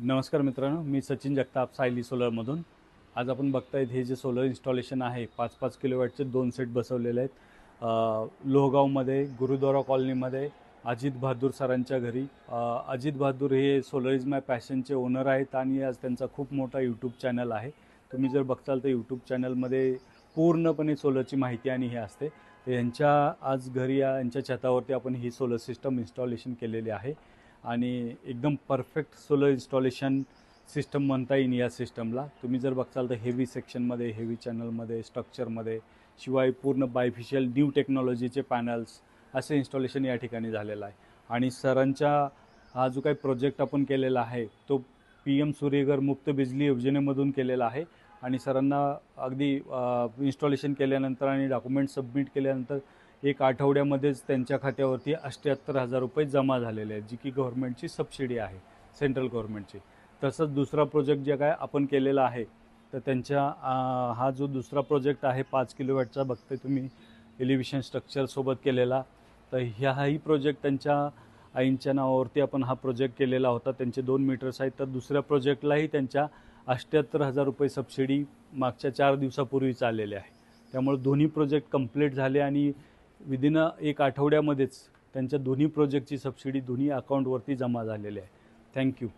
नमस्कार मित्रांनो, मी सचिन जगताप सायली सोलरमधून. आज आपण बघतायत हे जे सोलर इन्स्टॉलेशन आहे 5-5 किलोवॅटचे 2 सेट बसवलेले आहेत. लोहगावमध्ये गुरुद्वारा कॉलनीमध्ये अजित बहादूर सरांच्या घरी. अजित बहादूर हे सोलर इज माय पॅशनचे ओनर आहेत आणि आज त्यांचा खूप मोठा यूट्यूब चॅनल आहे. तुम्ही जर बघताल तर यूट्यूब चॅनलमध्ये पूर्णपणे सोलरची माहिती आणि हे असते. तर यांच्या आज घरी यांच्या छतावरती आपण ही सोलर सिस्टम इन्स्टॉलेशन केलेली आहे आणि एकदम परफेक्ट सोलर इन्स्टॉलेशन सिस्टम म्हणता येईल या सिस्टमला. तुम्ही जर बघताल तर हेवी सेक्शनमध्ये, हेवी चॅनलमध्ये, स्ट्रक्चरमध्ये, शिवाय पूर्ण बायफिशियल न्यू टेक्नॉलॉजीचे पॅनल्स असे इन्स्टॉलेशन या ठिकाणी झालेलं आहे. आणि सरांच्या हा जो काही प्रोजेक्ट आपण केलेला आहे तो PM सूर्यघर मुक्त बिजली योजनेमधून केलेला आहे. आणि सरांना अगदी इन्स्टॉलेशन केल्यानंतर आणि डॉक्युमेंट सबमिट केल्यानंतर 1 आठवड्यामध्येच त्यांच्या खात्यावरती 78,000 रुपये जमा झालेले आहेत, जी की गव्हर्नमेंटची सबसिडी आहे, सेंट्रल गव्हर्नमेंटची. तसंच दुसरा प्रोजेक्ट जे काय आपण केलेला आहे तर त्यांच्या हा जो दुसरा प्रोजेक्ट आहे 5 किलोवॅटचा बघते तुम्ही, एलिव्हेशन स्ट्रक्चरसोबत केलेला. तर हाही प्रोजेक्ट त्यांच्या आईंच्या नावावरती आपण हा प्रोजेक्ट केलेला होता. त्यांचे 2 मीटर्स आहेत. तर दुसऱ्या प्रोजेक्टलाही त्यांच्या 78,000 रुपये सबसिडी मागच्या 4 दिवसापूर्वीच आलेले आहे. त्यामुळे दोन्ही प्रोजेक्ट कंप्लीट झाले आणि विदिन 1 आठवड्यामध्येच त्यांच्या दोन्ही प्रोजेक्टची सबसिडी दोन्ही अकाउंटवरती जमा झालेली आहे. थँक्यू.